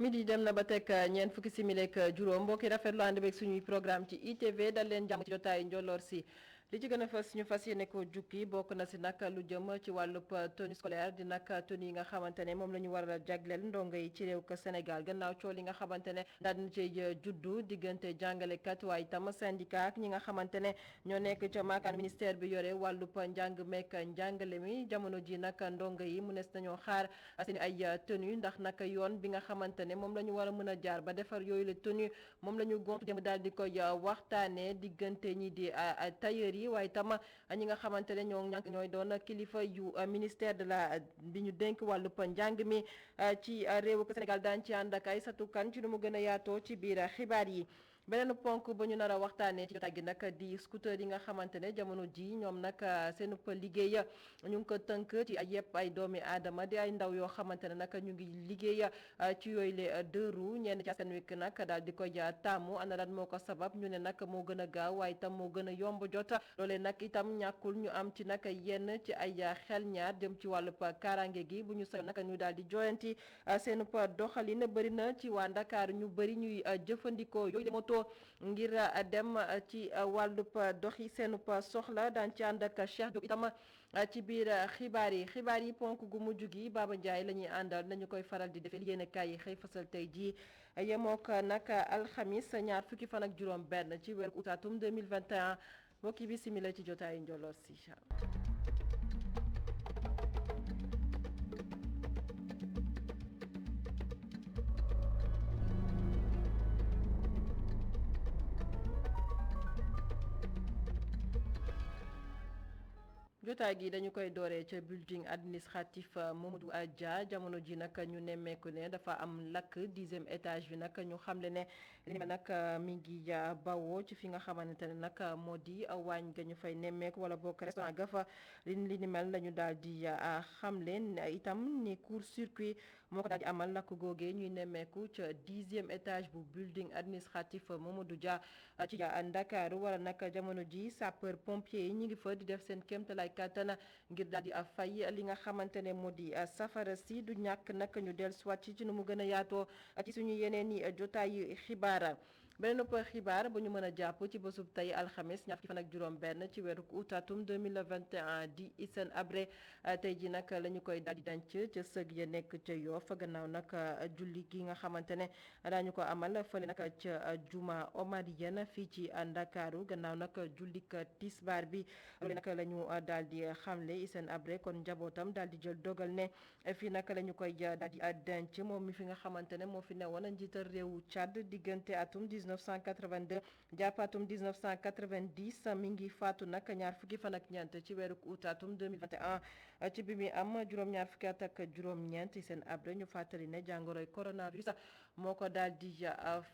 midi dem na ba teg ñeent fukki simili ak juróom mbokki rafetlu ànd beeg suñuy programme ci ITV dal leen jàmm ci jotaayu njolloor si li ci gën a fës ñu fas yéene ko jukki bokk na si nag lu jëm ci wàllub tenue scolaire di nag tenue yi nga xamante ne moom la ñu war a jagleel ndongo yi ci réew ko Sénégal gannaaw coow li nga xamante ne daal dina cay juddu diggante jàngalekat waaye itam syndicat ak ñi nga xamante ne ñoo nekk ca maakaan ministère bi yore wàllub njàng meek njàngale mi jamono ji nag ndongo yi mu nes nañoo xaar seen ay tenue ndax nag yoon bi nga xamante ne moom la ñu war a mën a jaar ba defar yooyu la tenue moom la ñu gontu dem daal di koy waxtaanee diggante ñi di tailleur yi waaye itam ñi nga xamante ne ñooy doon kilifa yu ministère de la bi ñu dénk wàllub njàng mi ci réewu Sénégal daan ci ànd ak Aïssatou Kane ci nu mu gën a yaatoo ci biir xibaar yi. beneen ponk ba ñu nar a waxtaanee ci jotaay gi nag di scooter yi nga xamante ne jamono ji ñoom nag seen liggéey ñu ngi ko tënk ci yëpp ay doomi aadama di ay ndaw yoo xamante ne nag ñu ngi liggéey ci yooyu les deux roues ñenn ci askan wi nag daal di koy taamu ana lan moo ko sabab ñu ne nag moo gën a gaaw waaye itam moo gën a yomb jot loolee nag itam ñàkkul ñu am ci nag yenn ci ay xel ñaar jëm ci wàllub kaaraange gi bu ñu sañ nag ñu daal di joyanti seen doxalin bëri na ci waa Ndakaaru ñu bëri ñuy jëfandikoo yooyu moto ngir dem ci wàllub doxi seenub soxla daan ci ànd ak Cheikh Diop itam ci biir xibaar yi ponk gu mujj gi Baba Ndiaye la ñuy àndal nañu koy faral di defee yéenekaay yi xëy fasal tey jii yemook nag alxamis ñaar fukki fan ak juróom benn ci weeru août atum 2021 mbokki bi simila ci jotaayu njoloor si jotaay gi dañu koy dooree ca building administratif Mamadou Dia jamono ji nag ñu nemmeeku ne dafa am lakk 10e étage bi nag ñu xamle ne li nag mi ngi bawoo ci fi nga xamante ne nag moo di waañ ga ñu fay nemmeeku wala bokk restaurant ga fa li ni mel lañu daal di xamle itam ni court circuit moo ko daal di amal lakk googee ñuy nemmeeku ca 10e étage bu building administratif Mamadou Dia ci Ndakaaru wala nag jamono ji sapeur pompier yi ñu ngi fa di def seen kéemtalaay kàttan ngir daal di fay li nga xamante ne moo di safara si du ñàkk nag ñu dellusiwaat ci nu mu gën a yaatoo ci suñu yeneen i jotaayu xibaar. beneen xibaar bu ñu mën a jàpp ci bésub tey alxames ñaar fukki fan ak juróom benn ci weeru août atum 2021 di Hissène Habré tey ji nag la ñu koy daal di denc ca sëg ya nekk ca Yoff gannaaw nag julli gi nga xamante ne daañu ko amal fële nag ca juma omarienne fii ci Ndakaaru gannaaw nag jullik tisbaar bi loolu nag la ñu daal di xamle Hissène Habré kon njabootam daal di jël dogal ne fii nag la ñu koy daal di denc moom mi fi nga xamante ne moo fi newoon njiital réewu Tchad diggante atum 1982 jàpp atum 1990 mi ngi faatu nag ñaar fukki fan ak ñeent ci weeru août atum 2021 ci bi mi am juróom-ñaar fukki at ak juróom-ñeent Hissène Habré ñu fàttali ne jàngoroy coronavirus moo ko daal di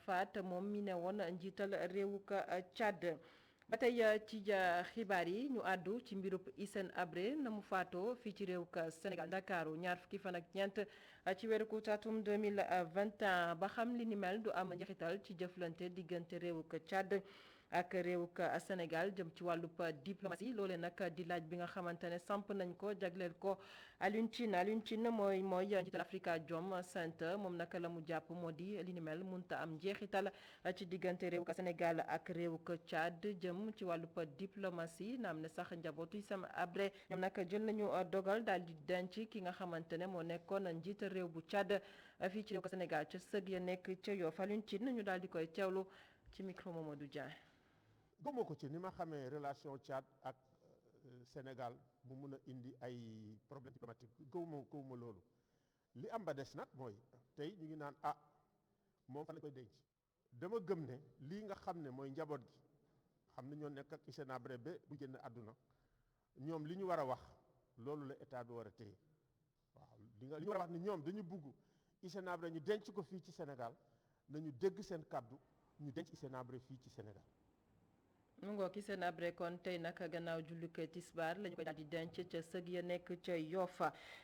faat moom mi ne woon njiital réewu Tchad. ba tey ci xibaar yi ñu àddu ci mbirub Hissène Habré na mu faatoo fii ci réew ka Sénégal Ndakaaru ñaar fukki fan ak ñeent ci weeru août atum 2021 ba xam li ni mel du am njeexital ci jëflante diggante réew ka Tchad ak réew ka Sénégal jëm ci wàllub diplomatie loolee nag di laaj bi nga xamante ne samp nañ ko jagleel ko Alioune Tine mooy njiital Afrikajom Center moom nag la mu jàpp moo di li ni mel munta am njeexital ci diggante réew ka Sénégal ak réew ka Tchad jëm ci wàllub diplomatie naam ne sax njabootu Hissène Habré ñoom nag jël nañu dogal daal di denc ki nga xamante ne moo nekkoon njiital réew bu Tchad fii ci réew ka Sénégal ca sëg ya nekk ca Yoff Alioune Tine ñu daal di koy teewlu ci micro Mamadou Dia. gëmoo ko ci ni ma xamee relation Tchad ak Sénégal mu mun a indi ay problème diplomatique gëwuma loolu li am ba des nag mooy tey ñu ngi naan moom fan la koy denc dama gëm ne lii nga xam ne mooy njaboot gi xam ne ñoo nekk ak Hissène Habré ba bu génn àdduna ñoom li ñu war a wax loolu la état bi war a téye waaw li ñu war a wax ni ñoom dañu bugg Hissène Habré ñu denc ko fii ci Sénégal nañu dégg seen kàddu ñu denc Hissène Habré fii ci Sénégal mu ngoo ki seen abré kon tey nag gannaaw julluk tisbaar lañu koy daal di denc ca sëg ya nekk ca Yoff.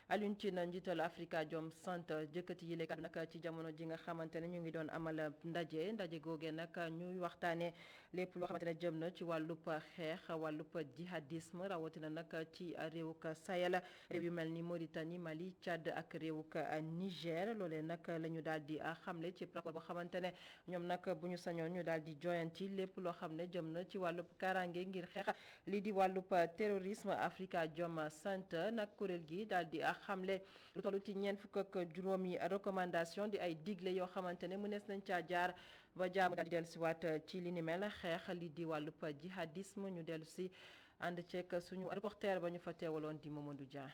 Alioune Tine njiital Afrikajom Center jëkkati yi lekkat nag ci jamono ji nga xamante ne ñu ngi doon amal ndaje googee nag ñuy waxtaanee lépp loo xamante ne jëm na ci wàllub xeex wàllub jihadisme rawatina nag ci réewuk Sahel réew yu mel ni Mauritanie Mali Tchad ak réewuk Niger loolee nag la ñu daal di xamle ci rapport boo xamante ne ñoom nag bu ñu sañoon ñu daal di joyanti lépp loo xam ne jëm na ci wàllub kaaraange ngir xeex lii di wàllub terrorisme Afrikajom Center nag kuréel gi daal di xamle lu toll ci ñeent fukk ak juróomi recommandation di ay digle yoo xamante ne mënees nañ caa jaar ba jaamu daal di dellu si waat ci li ni mel xeex lii di wàllub jihadisme ñu dellu si ànd ceeg suñu reporter ba ñu fa teewaloon di Mamadou Dia.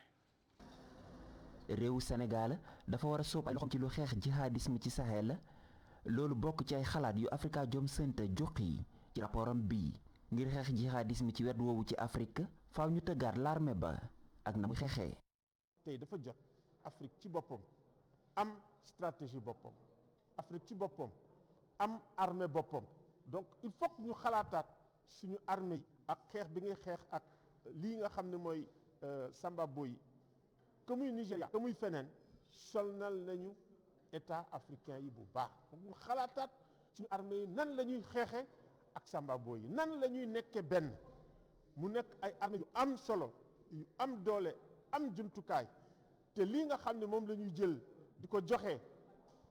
réewu Sénégal dafa war a sóob ay loxoom ci lu xeex jihadisme ci Sahel loolu bokk ci ay xalaat yu Afrikajom Center joxe ci rapportam bii ngir xeex jihadisme ci wet woowu ci Afrique faaw ñu tëggaat l'armée ba ak na muy xeexee. tey dafa jot Afrique ci boppam am stratégie boppam Afrique ci boppam am armée boppam donc il faut que ñu xalaataat suñu armée yi ak xeex bi ngay xeex ak lii nga xam ne mooy Samba Boy que muy Nigéria que muy feneen solnal nañu état africain yi bu baax ñu xalaataat suñu armée yi nan la ñuy xeexee ak Samba Boy yi nan la ñuy nekkee benn mu nekk ay armée yu am solo yu am doole am jumtukaay te lii nga xam ne moom la ñuy jël di ko joxe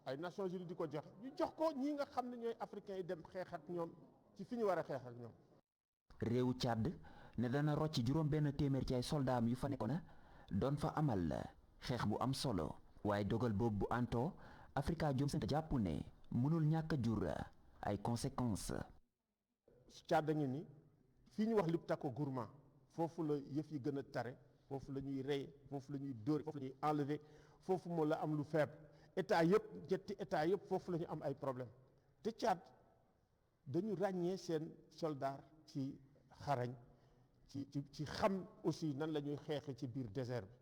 ay Nations Unies di ko joxe ñu jox ko ñii nga xam ne ñooy africains yi dem xeex ak ñoom ci fi ñu war a xeex ak ñoom. réewu Tchad ne dana rocc juróom benn téeméer ci ay soldaam yu fa nekkoon doon fa amal xeex bu am solo waaye dogal boobu bu antoo Afrikajom Center jàpp ne mënul ñàkk a jur ay conséquences. Tchad ngi ni fii ñu wax Liptako Gourma foofu la yëf yi gën a tare foofu la ñuy rey foofu la ñuy dóor foofu la ñuy enlever foofu moo la am lu faible état yëpp ñetti état yëpp foofu la ñu am ay problème te Tchad dañu ràññee seen soldat ci xarañ ci xam aussi nan la ñuy xeexe ci biir désert bi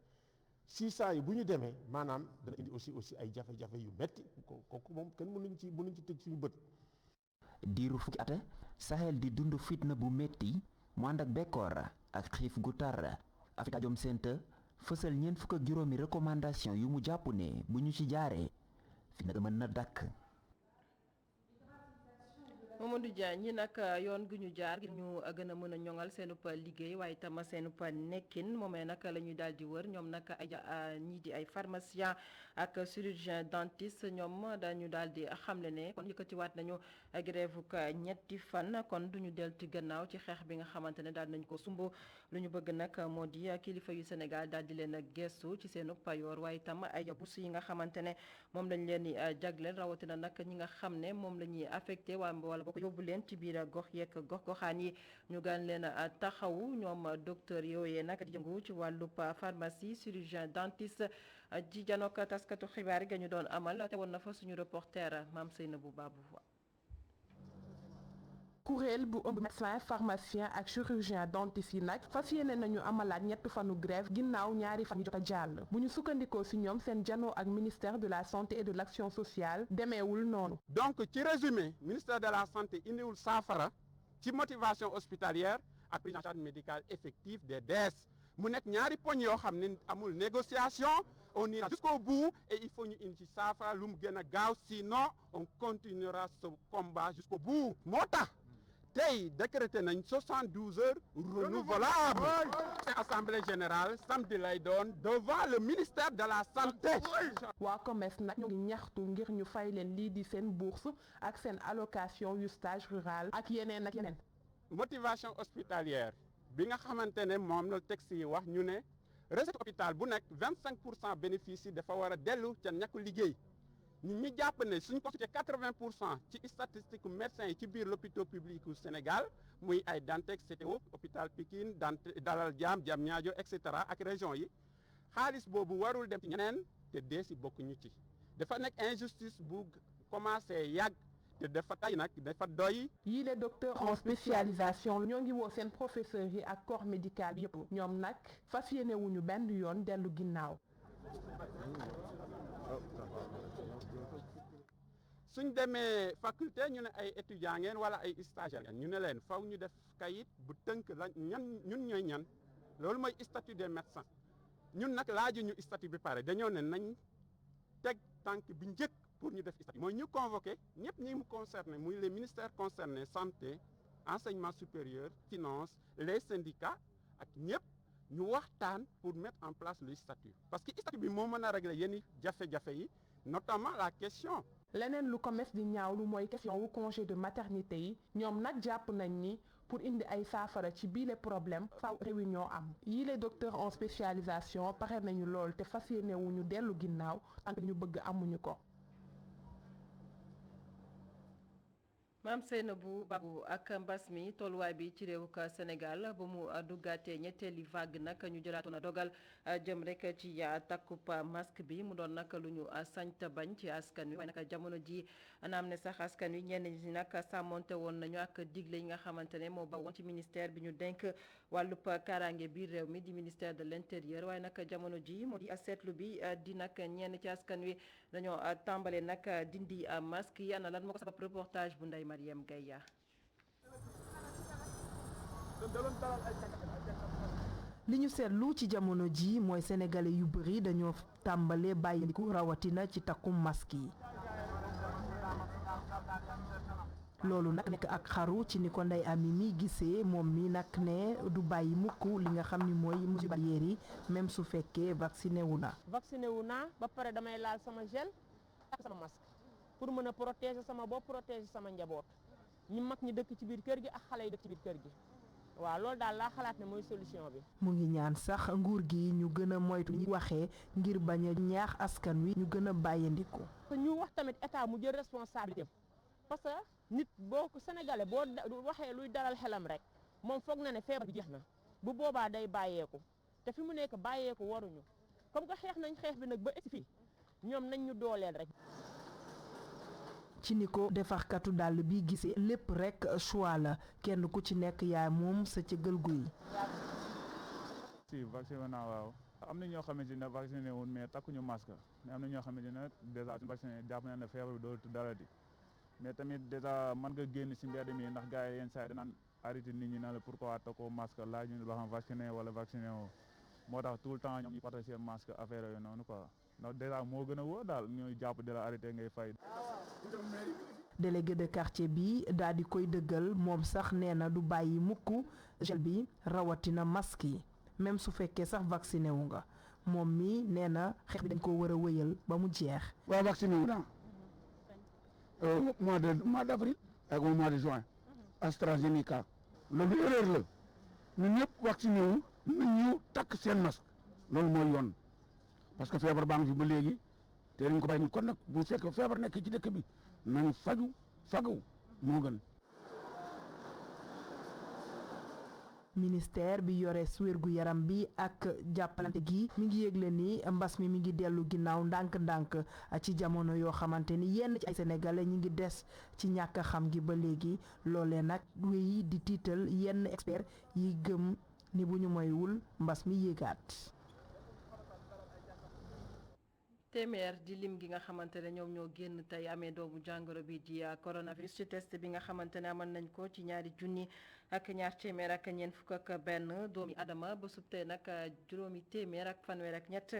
600 yi bu ñu demee maanaam dana indi aussi ay jafe-jafe yu metti kooku moom kenn mënuñ ci tëj suñu bët. diiru fukki at Sahel di dund fitna bu metti mu ànd ak bekkoor ak xiif gu tar Afrikajom Center fësal ñeent fukk ak juróomi recommandation yu mu jàpp ne bu ñu ci jaaree fitna mën na dakk. Mamadou Dia ñi nag yoon gu ñu jaar ngir ñu gën a mën a ñoŋal seenub liggéey waaye itam seenub nekkin moomee nag la ñuy daal di wër ñoom nag ay ñii di ay pharmacien ak chirurgien dentiste ñoom dañu daal di xamle ne kon yëkkatiwaat nañu grève ñetti fan kon duñu deltu gannaaw ci xeex bi nga xamante ne daal nañ ko sumb lu ñu bëgg nag moo di kilifa yu Sénégal daal di leen a gestu ci seenu payoor waaye itam ay bourse yi nga xamante ne moom lañ leen di jagleel rawatina nag ñi nga xam ne moom la ñuy affecté wala boo ko yóbbu leen ci biir gox yeeg gox-goxaan yi ñu gaan leen a taxawu ñoom docteur yooyee nag di yëngu ci wàllub pharmacie chirurgien dentiste ji janook taskatu xibaar yi ga ñu doon amal te woon na fa suñu reporter Mame Seynabou Babou. kuréel bu ëmb médecin pharmacien ak chirurgien dentiste yi nag fas yéene nañu amalaat ñett fanu grève ginnaaw ñaari fan yi jot a jàll bu ñu sukkandikoo ci ñoom seen janoo ak ministère de la santé et de l'action sociale demeewul noonu. donc ci résumé ministère de la santé indiwul saafara ci motivation hospitalière ak prise en charge médicale effective des DS mu nekk ñaari poñ yoo xam ne amul négociation on ira jusqu'au bout et il faut ñu indi ci saafara lu mu gën a gaaw sinon on continuera ce combat jusqu'au bout moo tax. tey décrété nañ 72 heures renouvelables c'est assemblée générale samedi lay doon devant le ministère de la santé. waa COMES nag ñu ngi ñaxtu ngir ñu fay leen lii di seen bourse ak seen allocation yu stage rural ak yeneen ak yeneen. motivation hospitalière bi nga xamante ne moom la texte yi wax ñu ne recette hôpital bu nekk 25% bénéfice yi dafa war a dellu ca ñàkku liggéey. ñi jàpp ne suñ ko consulté 80% ci statistique médecins yi ci biir l'hôpital public u Sénégal muy ay Dantec CTO hôpital Pikine Dalal Jamm Diamniadio et cetera ak région yi xaalis boobu warul dem ci ñeneen te dee si bokkuñu ci dafa nekk injustice bu commencé yàgg te dafa tay nag dafa doy. yii les docteurs en spécialisation ñoo ngi woo seen professeurs yi ak corps médical yëpp ñoom nag fas yéene wuñu benn yoon dellu ginnaaw. suñ demee faculté ñu ne ay étudiants ngeen wala ay stagiaires ñu ne leen faw ñu def kayit bu tënk la ñun ñooy ñan loolu mooy statut des médecins ñun nag laaju ñu statut bi pare dañoo ne nañ teg tànk bi njëkk pour ñu def statut mooy ñu convoqué ñëpp ñi mu concerné muy les ministères concernés santé enseignement supérieur finance les syndicats ak ñëpp ñu waxtaan pour mettre en place le statut parce que statut bi moo mën a régler yenn jafe-jafe yi notamment la question. leneen lu COMES di ñaawlu mooy question wu congé de maternité yi ñoom nag jàpp nañ ni pour indi ay saafara ci biile problème faw réunion am yii les docteurs en spécialisation pare nañu lool te fas yéene wu ñu dellu ginnaaw tant ñu bëgg amuñu ko. Maam Seynabou Babou ak mbas mi tolluwaay bi ci réewu Sénégal ba mu duggaatee ñetteeli vague nag ñu jëlaatoon a dogal jëm rek ci takkub masque bi mu doon nag lu ñu sañta bañ ci askan wi waaye nag jamono ji naam ne sax askan wi ñenn ñi nag sàmmonte woon nañu ak digle yi nga xamante ne moo bawoon ci ministère bi ñu denk wàllub kaaraange biir réew mi di ministère de l'intérieur waaye nag jamono ji moo di seetlu bi di nag ñenn ci askan wi dañoo tàmbale nag dindi masque yi ana lan moo ko sabab reportage bu Ndeye Mariam Gaye. li ñu seetlu ci jamono ji mooy sénégalais yu bëri dañoo tàmbale bàyyiku rawatina ci takkum masque yi loolu nag nekk ak xaru ci ni ko Ndeye Amy mi gisee moom mi nag ne du bàyyi mukk li nga xam ni mooy mesures barrières yi même su fekkee vacciné wu na. vacciné wu naa ba pare damay laal sama gel ak sama masque pour mën a protéger sama bopp protéger sama njaboot ñi mag ñi dëkk ci biir kër gi ak xale yi dëkk ci biir kër gi waaw loolu daal laa xalaat ne mooy solution bi. mu ngi ñaan sax nguur gi ñu gën a moytu ñi waxee ngir bañ a ñaax askan wi ñu gën a bàyyandiku. ñu wax tamit état mu jël responsabilité parce que nit boo ko sénégalais boo waxee luy dalal xelam rek moom foog na ne feebar bi jeex na bu boobaa day bàyyeeku te fi mu nekk bàyyeeku waruñu comme que xeex nañ xeex bi nag ba egsi fii ñoom nañ ñu dooleel rek. ci ni ko defarkatu dàll bi gisee lépp rek choix la kenn ku ci nekk yaay moom sa cëggal guy. si vacciné naa waaw am na ñoo xamante ne vacciné wun mais takkuñu masque mais am na ñoo xamante ne dèjà vacciné jàpp na ne feebar bi dootu dara di mais tamit dèjà mën nga génn si mbedd mi ndax gars yi yenn saa yi danaan arrêté nit ñi na la pourquoi takkoo masque laaj ñu ba xam vacciné wala vacciné woo moo tax tout le temps ñoom ñu partage seen masque affaire yooyu noonu quoi ndax dèjà moo gën a wóor daal ñooy jàpp de la arrêté ngay fay. délégué de quartier bi daal di koy dëggal moom sax nee na du bàyyi mukk gel bi rawatina masque yi même su fekkee sax vacciné wu nga moom mi nee na xeex bi dañ ko war a wëyal ba mu jeex. waaw vacciné wu naa mois d'avril ak mois de juin AstraZeneca loolu erreur la ñun ñëpp vacciné wu nañ ñu takk seen masque loolu mooy yoon parce que feebar baa ngi fi ba léegi te nañ ko bàyyi kon nag bu fekkee feebar nekk ci dëkk bi nañ fagaw moo gën. ministère bi yore wérgu yaram bi ak jàppalante gi mi ngi yëgle ni mbas mi ngi dellu ginnaaw ndànk-ndànk ci jamono yoo xamante ni yenn ci ay sénégalais ñi ngi des ci ñàkk xam gi ba léegi loolee nag wéy di tiital yenn expert yi gëm ni bu ñu moywul mbas mi yéegaat. téeméer di lim gi nga xamante ne ñoom ñoo génn tey amee doomu jàngoro bi di coronavirus ci test bi nga xamante ne amal nañ ko ci ñaari junni ak ñaar téeméer ak ñeent fukk ak benn doomi adama ba subtee nag juróomi téeméer ak fanweer ak ñett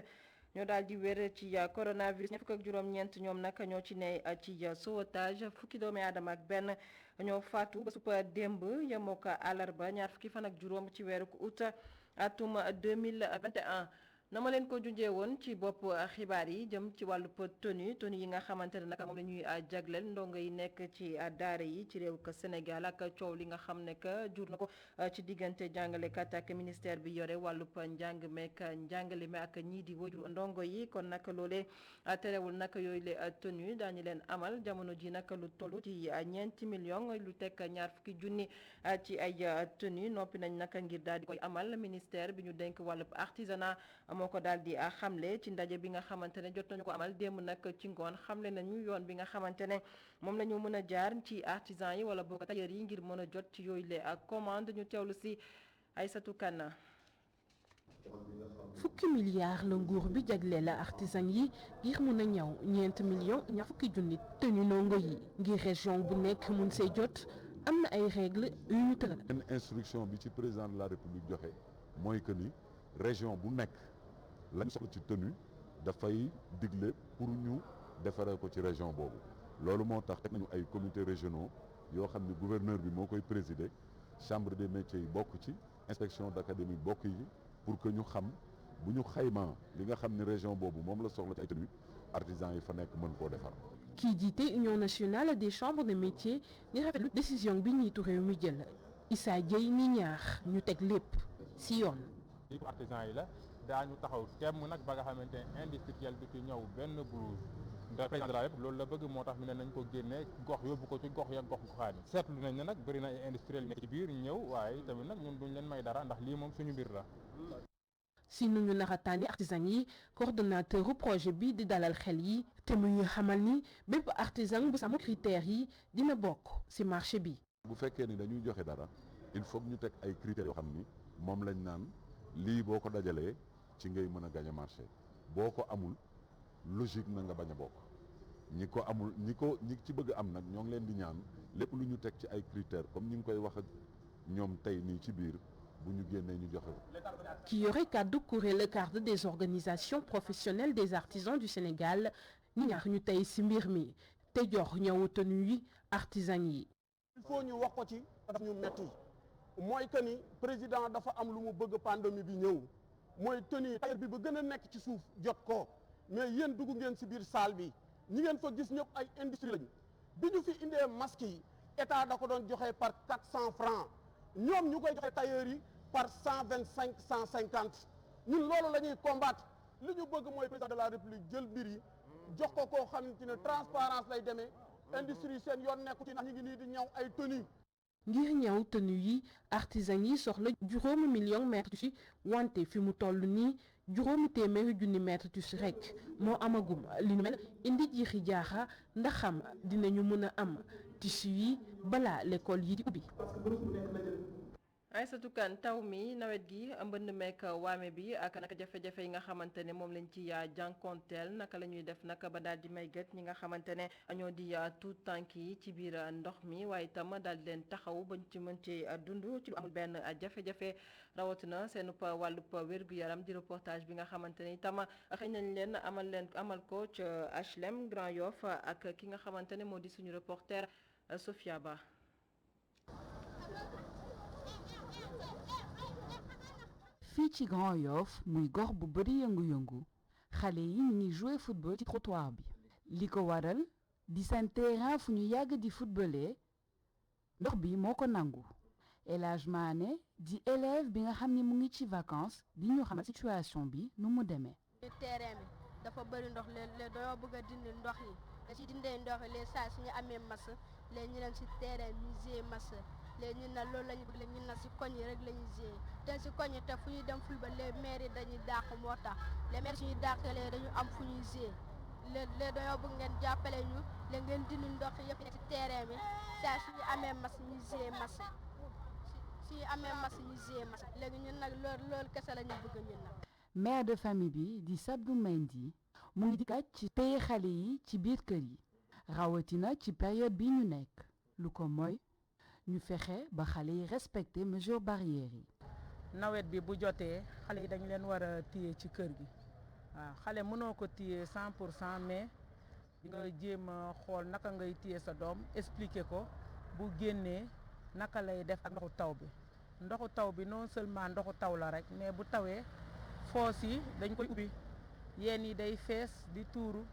ñoo daal di wér ci coronavirus ñeent fukk ak juróom-ñeent ñoom nag ñoo ci ne ci sauvetage fukki doomi adama ak benn ñoo faatu ba suba démb yemoo ko àllarba ñaar fukki fan ak juróom ci weeru août atum 2021 na ma leen ko junjee woon ci bopp xibaar yi jëm ci wàllu tenue yi nga xamante ne nag moom la ñuy jagleel ndongo yi nekk ci daara yi ci réew ko Sénégal ak coow li nga xam ne que jur na ko ci diggante jàngalekat ak ministère bi yore wàllub njàng meek njàngale mi ak ñii di wajur ndongo yi kon nag loolee terewul nag yooyu le tenue daañu leen amal jamono ji nag lu toll ci 4 millions lu teg ñaar fukki junni ci ay tenue noppi nañ nag ngir daal di koy amal ministère bi ñu dénk wàllub artisanat moo ko daal di xamle ci ndaje bi nga xamante ne jot nañu ko amal démb nag ci ngoon xamle nañu yoon bi nga xamante ne moom la ñu mën a jaar ci artisan yi wala boog tailleur yi ngir mën a jot ci yooyu le commande ñu teewlu si Aïssatou Kane. fukki milliards la nguur bi jagleel la artisan yi ngir mun a ñaw 4 millions ñaar fukki junni tenue ndongo yi ngir région bu nekk mun see jot am na ay règles yu ñu tëral. benn instruction bi ci président de la république joxe mooy que ni région bu nekk lañ soxla ci tenue dafay digle pour ñu defaree ko ci région boobu loolu moo tax teg nañu ay comités régionaux yoo xam ne gouverneur bi moo koy présider chambre des métiers yi bokk ci inspection d'académie bokk yi pour que ñu xam bu ñu xaymaa li nga xam ne région boobu moom la soxla ci ay tenue artisans yi fa nekk mën koo defar. kii jiite union nationale des chambres de métiers di rafetlu décision bi njiitu réew mi jël Issa Dieye ni ñaax ñu teg lépp ci yoon. lii artisan yi la daañu taxaw temm nag ba nga xamante ne industriel bi ci ñëw benn blouse ndax président de la République loolu la bëgg moo tax mu ne nañ ko génnee gox yóbbu ko ci gox ya gox goxaan yi seetlu nañ ne nag bëri na ay industriel yi nekk ci biir ñëw waaye tamit nag ñun duñ leen may dara ndax lii moom suñu mbir la. si nu ñu naxataani artisan yi coordonnateur projet bi di dalal xel yi te muy xamal ni bépp artisan bu sàmm critères yi dina bokk ci marché bi. bu fekkee ni dañuy joxe dara il faut ñu teg ay critères yoo xam ni moom lañ naan lii boo ko dajalee ci ngay mën a gagner marché boo ko amul logique na nga bañ a bokk ñi ko amul ñi ci bëgg am nag ñoo ngi leen di ñaan lépp lu ñu teg ci ay critères comme ñi ngi koy wax ak ñoom tey nii ci biir bu ñu génnee ñu joxe ko. ki yore kàddu kuréel cadre des organisations professionnelles des artisans du Sénégal ñi ñaax ñu tey ci mbir mi te jox ñëw tenue yi artisan yi. il faut ñu wax ko ci daf ñu metti mooy que ni président dafa am lu mu bëgg pandémie bi ñëw mooy tenue tailleur bi ba gën a nekk ci suuf jot ko mais yéen dugg ngeen ci biir salle bi ñi ngeen fa gis ñëpp ay industrie lañu bi ñu fi indee masque yi état da ko doon joxe par 400 francs ñoom ñu koy joxe tailleur yi par 125 150 ñun loolu la ñuy combattre li ñu bëgg mooy président de la république jël mbir yi jox ko koo xamante ne transparence lay demee industrie seen yoon nekku ci ndax ñu ngi nii di ñaw ay tenue ngir ñaw tenue yi artisan yi soxla 5 millions mètres tissu wante fi mu toll nii 500,000 mètres tissu rek moo amagum li nu mel indi jiixi jaaxa ndax xam dinañu mën a am tissu yi balaa l'école yi di ubbi. Aïssatou Kane taw mi nawet gi mbënd meek waame bi ak naka jafe-jafe yi nga xamante ne moom lañ ci jànkonteel naka la ñuy def naka ba daal di may gët ñi nga xamante ne ñoo di tout tànk yi ci biir ndox mi waaye itam daal di leen taxaw bañ ci mën ci dund ci lu amul benn jafe-jafe rawatina seen wàllub wér-gu-yaram di reportage bi nga xamante ne itam xëy nañ leen amal ko ca HLM Grand Yoff ak ki nga xamante ne moo di suñu reporter Sophia Ba. fii ci Grand Yoff muy gox bu bari yëngu-yëngu xale yi ñu ngi jouer football ci trottoir bi li ko waral di seen terrain fu ñu yàgg di footballé ndox bi moo ko nangu El Hadj Mané di élève bi nga xam ni mu ngi ci vacances di ñu xamal situation bi nu mu demee. terrain bi dafa bëri ndox léeg-léeg dañoo bëgg a dindi ndox yi da ci dindee ndox yi les saa suñu amee masse léegi ñu dem si terrain musée masse léegi ñun nag loolu la ñu bëgg léegi ñun nag si koñ yi rek la ñuy gérer te si koñ yi te fu ñuy dem football les maires yi dañuy dàq moo tax les maires suñuy dàqalee dañu am fu ñuy gérer léegi dañoo bëgg ngeen jàppale ñu léegi ngeen dindi ndox yëpp nekk si terrain bi saa suñu amee masse ñu gérer masse suñu amee masse ñu gérer masse léegi ñun nag loolu kese la ñu bëgg ñun nag. mère de famille bi di Sabdou Mendy mu ngi dikkaat ci téye xale yi ci biir kër yi rawatina ci période bi ñu nekk lu ko mooy ñu fexe ba xale yi respecter mesures barrières yi. nawet bi bu jotee xale yi dañ leen war a téye ci kër gi waaw xale mënoo ko téye 100% mais nga jéem a xool naka ngay téye sa doom expliquer ko bu génnee naka lay def ak ndoxu taw bi non seulement ndoxu taw la rek mais bu tawee foos yi dañ koy ubbi yéen yi day fees di tuuru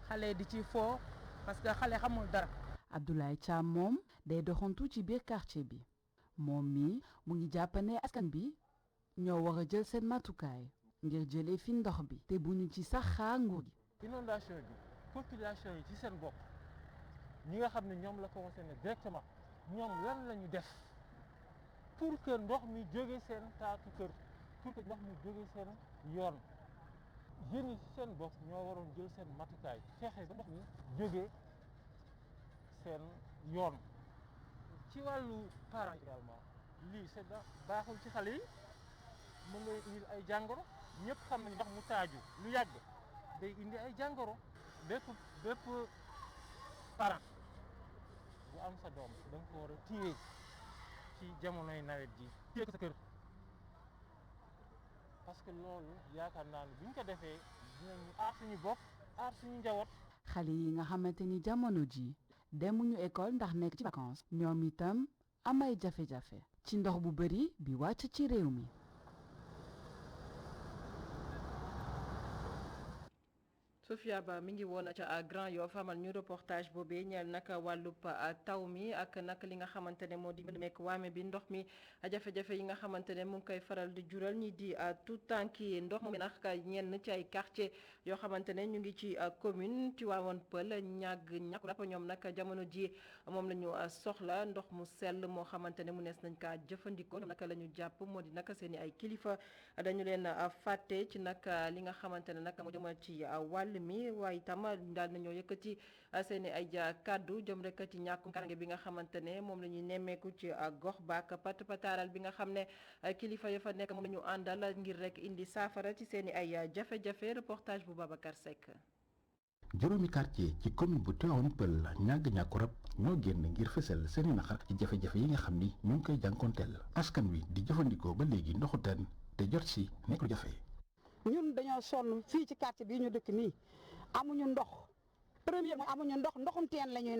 xale di ci foo parce que xale xamul dara. Abdoulaye Thiam moom day doxantu ci biir quartier bi moom mi mu ngi jàppane askan bi ñoo war a jël seen matukaay ngir jëlee fi ndox bi te bu ñu ci sax xaar nguur gi. inondation bi population yi ci seen bopp ñi nga xam ne ñoom la concerné directement ñoom lan la ñu def pour que ndox mi jóge seen taatu kër pour que ndox mi jóge seen yoon jeunes yi ci seen bopp ñoo waroon jël seen matukaay fexe ba ndox mi jóge seen yoon ci wàllu parents également lii c'est baaxul ci xale yi mën ngay indil ay jàngoro ñëpp xam ne ndox mu taaju lu yàgg day indi ay jàngoro bépp parent bu am sa doom da nga ko war a téye ci jamonoy nawet ji téye ko sa kër parce que loolu yaakaar naa ne bu ñu ko defee dinañu aar suñu bopp aar suñu njaboot. xale yi nga xamante ni jamono ji demuñu école ndax nekk ci vacances ñoom itam am ay jafe-jafe ci ndox bu bari bi wàcc ci réew mi. Sofia Ba mi ngi woon ca Grand Yoff amal ñu reportage boobee ñeel nag wàllub taw mi ak nag li nga xamante ne moo di nekk waame bi ndox mi jafe-jafe yi nga xamante ne mu ngi koy faral di jural ñi di tout tànk yi ndox mi nag ñenn ci ay quartier yoo xamante ne ñu ngi ci commune Tivaouane Peulh ñàkku rap ñoom nag jamono ji moom la ñu soxla ndox mu sell moo xamante ne mu nees nañ kaa jëfandikoo naka la ñu jàpp moo di nag seen i ay kilifa dañu leen fàtte ci nag li nga xamante ne nag moo jëm ci wàll mi waaye itam daal nañoo yëkkati seen i ay kàddu jëm rek ci ñàkkum karange bi nga xamante ne moom la ñuy nemmeeku ci gox baak pat pataaral bi nga xam ne kilifa ya fa nekk moom la ñu àndal ngir rek indi saafara ci seen i ay jafe-jafe reportage bu Babacar Seck. juróomi quartier ci commune bu Tivaouane Peulh ñàkku rab ñoo génn ngir fësal seeni naxar ci jafe-jafe yi nga xam ni ñu ngi koy jànkonteel askan wi di jëfandikoo ba léegi ndoxu teen te jot si nekk lu jafe. ñun dañoo sonn fii ci quartier bii ñu dëkk nii amuñu ndox premier mooy amuñu ndoxum teen la ñuy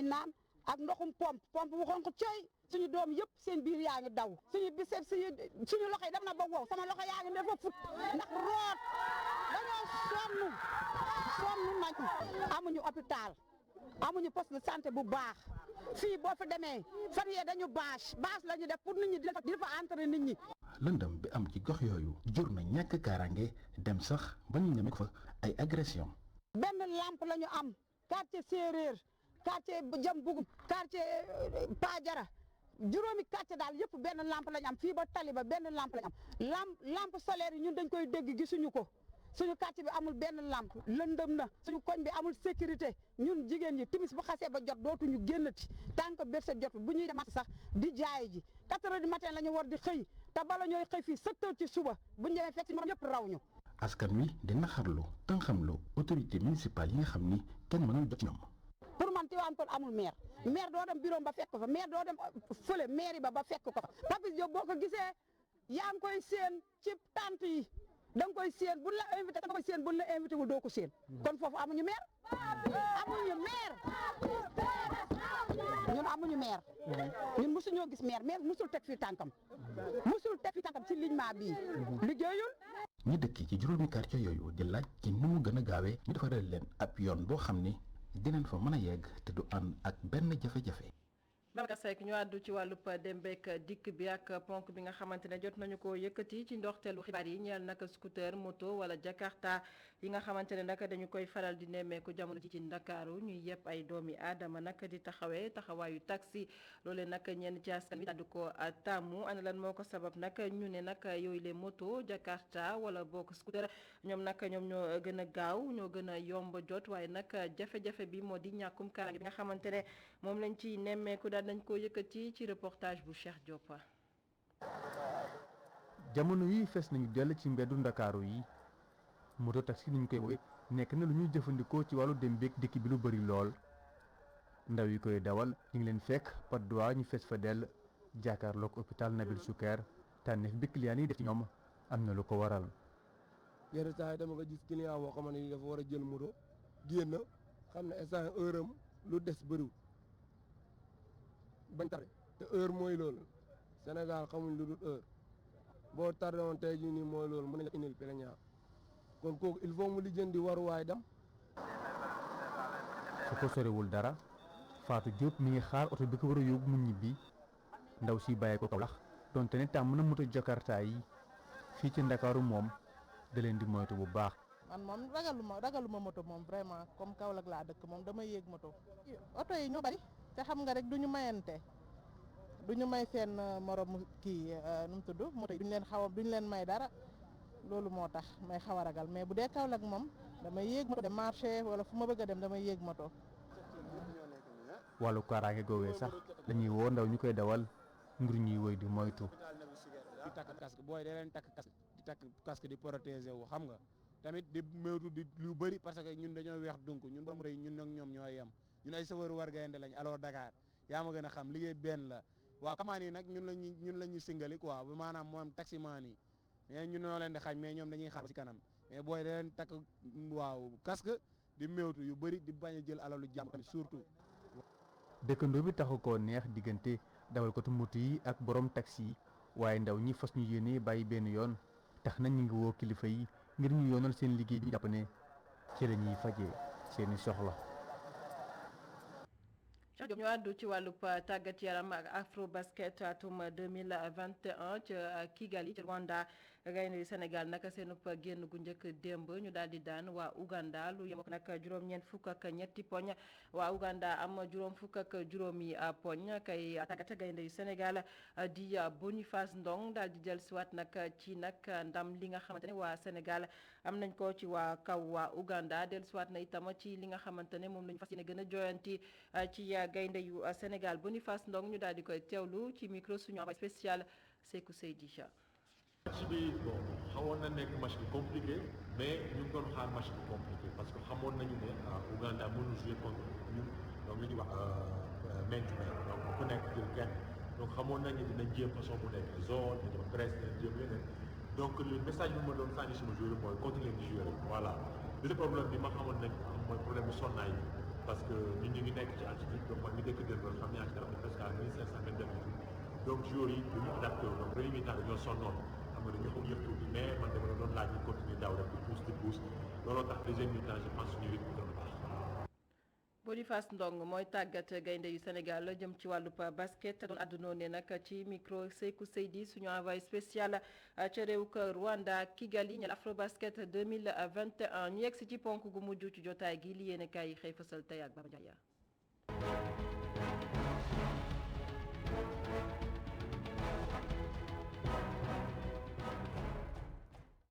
naan ak ndoxum pompe bu xonq cooy suñu doom yëpp seen biir yaa ngi daw suñu biceps suñu loxo yi dem na ba wow sama loxo yaa ngi dafa fut ndax root dañoo sonn nañu amuñu hôpital amuñu poste de santé bu baax fii boo fi demee fan yee dañu bâche la ñu def pour nit ñi di fa entrer nit ñi. lëndëm bi am ci gox yooyu jur na ñàkk kaaraange dem sax ba ñu ñeme ko fa ay agression. benn lampe la ñu am quartier séeréer quartier jam bugum quartier Pajara juróomi quartier daal yëpp benn lampe la ñu am fii ba Taliba benn lampe la ñu am lampe solaire yi ñun dañ koy dégg gisuñu ko suñu quartier bi amul benn lampe lëndëm na suñu koñ bi amul sécurité ñun jigéen ñi timis bu xasee ba jot dootuñu génnati tant que berset jotul bu ñuy dem sax di jaay ji 4 heures du matin la ñu war di xëy te bala ñooy xëy fii 7 heures ci suba bu ñu demee fekk si moom yëpp raw ñu. askan wi dina xarlu tànxamlu autorité municipale yi nga xam ni kenn mënul jot ñoom. pour man Tivaouane Peulh amul maire doo dem bureau ba fekk ko fa maire doo dem fële mairie ba fekk ko fa Papis Diop boo ko gisee yaa ngi koy séen ci tante yi da nga koy séen buñ la invité da nga koy séen buñ la invité wul doo ko séen kon foofu amuñu maire ñun amuñu maire ñun mosuñoo gis maire mosul teg fi tànkam ci lignement bii liggéeyul. ñi dëkk ci juróomi quartier yooyu di laaj ci nu mu gën a gaawee ñu defaral leen ab yoon boo xam ni dinañ fa mën a yegg te du ànd ak benn jafe-jafe. Babacar Seck ñu àddu ci wàllub dem beek dikk bi ak ponk bi nga xamante ne jot nañu ko yëkkati ci ndorteelu xibaar yi ñeel nag scooter moto wala jakarta yi nga xamante ne nag dañu koy faral di nemmeeku jamono ji ci Ndakaaru ñuy yëpp ay doomi aadama nag di taxawee taxawaayu taxi loolee nag ñenn ci askan wi daal di ko tàmmu ana lan moo ko sabab nag ñu ne nag yooyu les moto jakarta wala boog scooter ñoom ñoo gën a gaaw ñoo gën a yomb jot waaye nag jafe-jafe bi moo di ñàkkum kaaraange bi nga xamante ne moom lañ ci nemmeeku daal nañ ko yëkkati ci reportage bu Cheikh Diop. jamono yi fees nañu dell ci mbeddu Ndakaaru yi moto taxi ni ñu koy woowee nekk na lu ñuy jëfandikoo ci wàllu dem beek dikk bi lu bari lool ndaw yi koy dawal ñu ngi leen fekk Patte d'Oie ñu fees fa dell jàkkaarloog hôpital Nabil Choucair tànneef bi client yi def ci ñoom am na lu ko waral. yenn saa yi dama ko gis client boo xamante ni dafa war a jël moto génn xam ne instant heure am lu des bëriwul bañ tardé te heure mooy loolu Sénégal xamuñ lu dul heure boo tardé woon tey jii nii mooy loolu mën nañ la indil plaignant kon kooku il faut mu lijjanti waruwaay dem. su ko sorewul dara Fatou Diop mi ngi xaar oto bi ko war a yóbbu mu ñibbi ndaw si bàyyee ko Kaolack donte ne tàmm na moto jakarta yi fii ci Ndakaaru moom da leen di moytu bu baax. man moom ragaluma moto moom vraiment comme Kaolack laa dëkk moom damay yéeg moto. oto yi ñoo bari te xam nga rek duñu mayante duñu may seen moromu kii nu mu tudd moto yi duñu leen may dara loolu moo tax may xaw a ragal mais bu dee Kaolack moom damay yéeg moto dem marché wala fu ma bëgg a dem damay yéeg moto. wàllu kaaraange goowee sax dañuy woo ndaw ñu koy dawal ngir ñuy woy di moytu di takk casque booy da leen takk casque di protéger wu xam nga tamit di méwtu di lu bëri parce que ñun dañoo weex donc ñun borom rëy ñun ak ñoom ñoo yem ñun ay safar war gaynde lañ alors Dakar yaa ma gën a xam liggéey benn la waaw kamaan yi nag ñun la ñuy singali quoi maanaam moom taximaan yi mais ñun noo leen di xañ mais ñoom dañuy xaar ci kanam mais booy da leen takk waaw casque di méwtu yu bëri di bañ a jël alalu jàmm tamit surtout. dëkkandoo bi taxu koo neex diggante dawalkatu moto yi ak borom taxi yi waaye ndaw ñi fas ñu yéene bàyyi benn yoon tax na ñu ngi woo kilifa yi ngir ñu yoonal seen liggéey bi jàpp ne ci la ñuy fajee seeni soxla. ñu àddu ci wàllub tàggat yaram ak afro basket atum 2021 ca Kigali ci Rwanda gaynde Sénégal naka seenub génn gu njëkk démb ñu daal di daan waa Uganda lu yem ak nag juróom-ñeent fukk ak ñetti poñ waa Uganda am juróom fukk ak juróomi poñ kay tàggat gaynde yu Sénégal di Boniface Ndong daal di jël siwaat nag ci nag ndam li nga xamante ne waa Sénégal am nañ ko ci waa kaw waa Uganda del siwaat na itam ci li nga xamante ne moom la ñu fas yéene gën a jooyanti ci gaynde yu Sénégal Boniface Ndong ñu daal di koy teewlu ci micro suñu envoyé spécial Sékou Seydi. match bi bon xawoon na nekk match bu compliqué mais ñu ngi doon xaar match bu compliqué parce que xamoon nañu ne Ouganda mënul jouer contre ñun donc li ñuy wax main to main donc ku nekk jël kenn donc xamoon nañu ne dinañ jéem façon bu nekk zone dinañ presse dinañ jéem leneen donc le message bi ma doon sànni sama joueur mooy continuer di jouer rek voilà le problème bi ma xamoon nañ mooy problème bi sonnaay bi parce que ñun ñu ngi nekk ci altitude donc man mi dëkk Denver xam ne altitude am na presque à 1500 mètres d'altitude donc joueurs yi dañu adapté wu donc premier mi-temps dañoo sonnoon dañu ko yëg tuuti mais man dama doon laaj ñu continuer daaw rek di pousse looloo tax deuxième mi-temps je pense suñu rythme doon baax. Boniface Ndong mooy tàggat gaynde yu Sénégal jëm ci wàllub basket doon àddunoo ne nag ci micro Sékou Seydi suñu envoyé spécial ca réew Rwanda Kigali ñeel Afrobasket 2021 ñu yegg si ci ponk gu mujj ci jotaay gi li yéene kaay yi xëy fësal tey ak Baba Ndiaye.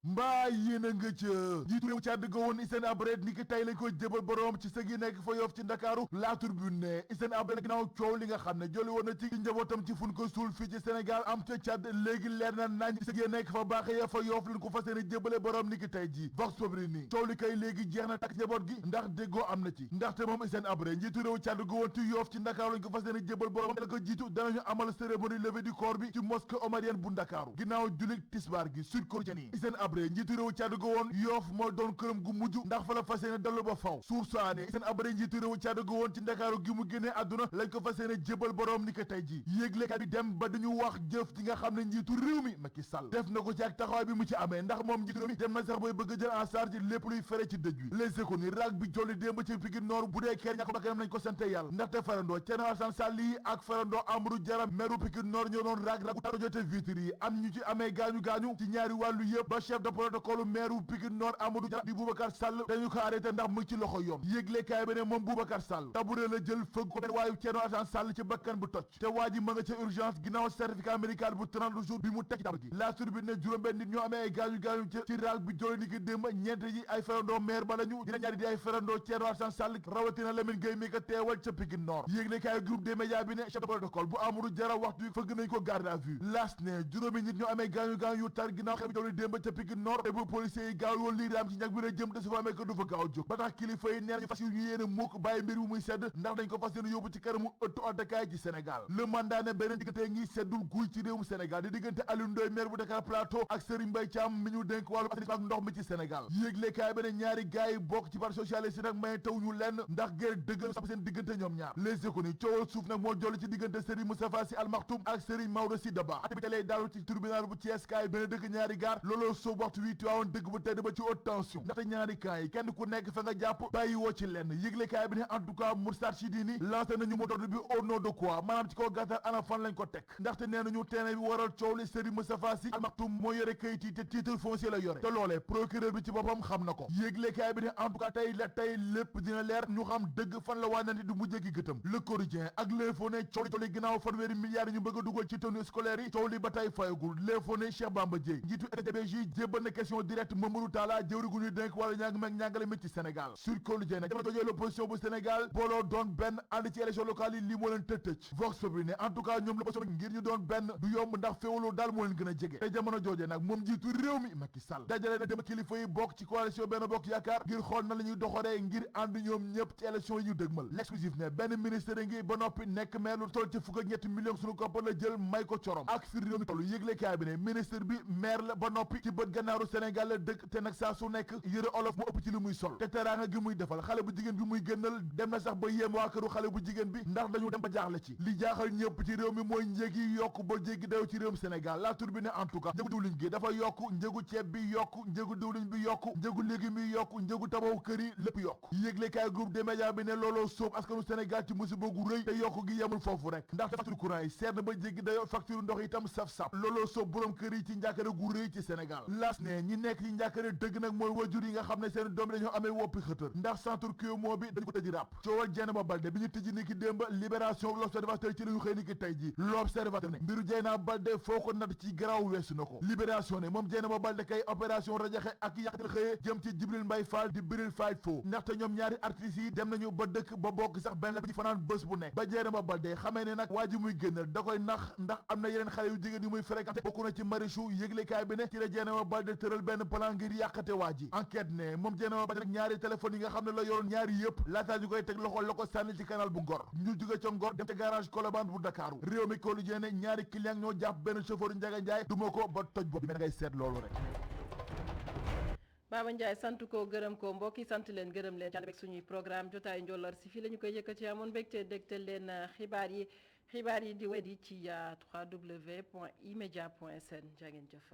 mbaa yéen a nga ca njiitu réew Càdd ga woon Hissène Habré ni ki tey lañ koy jëbal borom ci sëg yi nekk fa Yoff ci Ndakaaru La Tribune ne Hissène Habré ginnaaw coow li nga xam ne joli woon na ci njabootam ci fun ko suul fii ci Sénégal am ca Càdd léegi leer na nañ sëg yi nekk fa baaxe ya fa Yoff lañ ko fas yéene jëbale borom ni ki tey ji Vox Populi ni coow li kay léegi jeex na takk njaboot gi ndax déggoo am na ci ndaxte moom Hissène Habré njiitu réew Càdd ga woon ci Yoff ci Ndakaaru lañ ko fas yéene jëbal borom la ko jiitu danañu amal cérémonie levée du corps bi ci mosquée omarienne bu Ndakaaru ginnaaw julik tisbaar gi Sud Quotidien yi Hissène Habré njiitu réew Càdd ga woon Yoff moo doon këram gu mujj ndax fa la fas yéene dallu ba faw suur saane Hissène Habré njiitu réew Càdd ga woon ci Ndakaaru gi mu génnee àdduna lañ ko fas yéene jébal borom ni ko tey ji yéeglekat bi dem ba dañu wax jëf ji nga xam ne njiitu réew mi Macky Sall def na ko ci ak taxawaay bi mu ci amee ndax moom njiitu réew mi dem na sax booy bëgg a jël en charge lépp luy fere ci dëj wi les économies raag bi jolli démb ci Pikine Nord bu dee kenn ñàkk bakkanam nañ ko sante yàlla ndaxte farandoo Thierno Alassane Sall yi ak farandoo Amadou Diarra meeru Pikine Nord ñoo doon raag tajote vitre yi am ñu ci amee gaañu-gaañu ci ñaari wàllu yëpp ba chef de protocole meeru Pikine Nord Amadou Diarra di Boubacar Sall dañu ko arrêté ndax mu ci loxo yoon yéeglekaay bi ne moom Boubacar Sall tabure la jël fëgg ko benn waayu Thierno Alassane Sall ci bakkan bu toj te waa ji ma nga ca urgence ginnaaw certificat médical bu 30 jours bi mu teg ci tab gi la Tribune ne juróom-benn nit ñoo amee ay gaañu-gaañu ci raag bi jole ni ki démb ñeent yi ay ferandoo maire ba lañu dina ñaari di ay ferandoo Thierno Alassane Sall rawatina Lamine Gueye mi ko teewal ca Pikine Nord yéeglekaay groupe des médias bi ne chef de protocole bu Amadou Diarra waxtu fëgg nañ ko garde à vue las ne juróomi nit ñoo amee gaañu-gaañu yu tar ginnaaw xew bi jole démb ca Pikine Nord te bu policiers yi gaaw woon lii raam ci ñag bi ne jëm te su fa amee ko du fa gaaw jóg ba tax kilifa yi nee nañu fas yu ñu yéene mukk bàyyi mbir bi muy sedd ndax dañ ko fas yéene yóbbu ci kanamu ëttu attekaay ci Sénégal le mandat ne beneen diggante ngi seddul guy ci réewum Sénégal di diggante Aliou Ndoye maire bu Dakar Plateau ak Serigne Mbaye Thiam mi ñu dénk wàllu assainissement ak ndox mi ci Sénégal yéeglekaay ba ne ñaari gaay yi bokk ci parti socialiste nag may taw ñu lenn ndax gër dëggal sax seen diggante ñoom ñaar les économies coowal suuf nag moo jolli ci diggante Serigne Moustapha Sy Al Maktoum ak Serigne Maodo Sy Dabakh ate bi te lay daalu ci tribunal bu Thiès kaay benn dëkk ñaari gaar looloo soob waxtu wi tuwaawoon dëgg bu tedd ba ci haute tension ndaxte ñaari kaay yi kenn ku nekk fa nga jàpp bàyyi woo ci lenn yëglekaay bi ne en tout cas Moustarchidine lancé nañu mot d'ordre bi au nom de quoi maanaam ci kaw gàttal ana fan lañ ko teg ndaxte nee nañu terrain bi waral coow li Serigne Moustapha Sy Al Maktoum moo yore kayit yi te titre foncier la yore te loolee procureur bi ci boppam xam na ko yëglekaay bi ne en tout cas tey lépp dina leer ñu xam dëgg fan la waanante du mujjee gi gëtëm Le Quotidien ak L'Info ne coow li ginnaaw fanweeri milliards yi ñu bëgg a dugal ci tenue scolaire yi coow li ba tey fayagul L'Info ne Cheikh Bamba Dièye njiitu SDBJ jébbal na question directe Mamadou Talla jëwri gu ñuy dénk wala ñàng meeg ñàngale mi ci Sénégal sur Quotidien nag jamono jojee l'opposition bu Sénégal booloo doon benn ànd ci élection locale yi lii moo leen tëj Vox Populi ne en tout cas ñoom l'opposition ngir ñu doon benn du yomb ndax féewaloo daal moo leen gën a jege te jamono joojee nag moom jiitu réew mi Macky Sall dajale na dem kilifa yi bokk ci coalition Benno Bokk Yaakaar ngir xool na la ñuy doxalee ngir ànd ñoom ñëpp ci élection yi ñu dëgmal l'exclusif ne benn ministre ngi ba noppi nekk maire lu toll ci fukk ak ñetti millions sunu koppar la jël may ko corom ak fi réew mi toll yëglekaay bi ne ministre bi maire la ba noppi ci bët gannaaru Sénégal la dëkk te nag saa su nekk yëre olof mu ëpp ci li muy sol te teraanga gi muy defal xale bu jigéen bi muy gënal dem na sax ba yéem waa këru xale bu jigéen bi ndax dañu dem ba jaaxle ci li jaaxal ñëpp ci réew mi mooy njëg yi yokk ba jéggi dayo ci réewum Sénégal la tur bi ne en tout cas njëgu diwlin gi dafa yokk njëgu ceeb bi yokk njëgu diwlin bi yokk njëgu légumes yi yokk njëgu tabaxu kër yi lépp yokk yëglekaay groupe des médias bi ne looloo sóob askanu Sénégal ci musiba gu rëy te yokk gi yemul foofu rek ndax facture courant yi seer na ba jéggi dayo facture ndox itam saf-saf looloo sóob borom kër yi ci njàkkare gu rëy ci Sénégal las ne ñi nekk ci njàkkare dëgg nag mooy wajur yi nga xam ne seen doom dañoo amee woppi xëtër ndax centre Cuomo bi dañu ko tëji ràpp coowal Dieynaba Baldé bi ñu tëji ni ki démb libération l'observateur ci lañu xëy ni ki tey ji l'observateur ne mbiru Dieynaba Baldé foo ko nat ci garaaw weesu na ko libération ne moom Dieynaba Baldé kay opération rajaxe ak yàqatal xëyee jëm ci Djibril Mbaye Fall di Bril Fight Fo ndaxte ñoom ñaari artistes yi dem nañu ba dëkk ba bokk sax benn la ci fanaan bés bu nekk ba Dieynaba Baldé xamee ne nag waa ji muy génnal da koy nax ndax am na yeneen xale yu jigéen yu muy fréquenté bokk na ci Marichou yëglekaay bi ne ci la Dieynaba Baldé tëral benn plan ngir yàqate waa ji enquête ne moom Dieynaba Baldé ñaari téléphone yi nga xam ne la yoroon ñaari yëpp laataa ñu koy teg loxo la ko sànni ci canal bu Ngor ñu jóge ca Ngor dem ca garage Colobane bu Dakaaru réew mi Quotidien ne ñaari client ñoo jàpp benn chauffeur Ndiaga Ndiaye duma ko ba toj bopp bi ngay seet loolu rek Baba Ndiaye sant ko gërëm ko mbokk yi sant leen gërëm leen ci ànd ak suñuy programme jotaayu njolloor si fii la ñu koy yëkkati amoon mbégte dégtal leen xibaar yi di wedi ci www.imedia.sn jaa ngeen jëf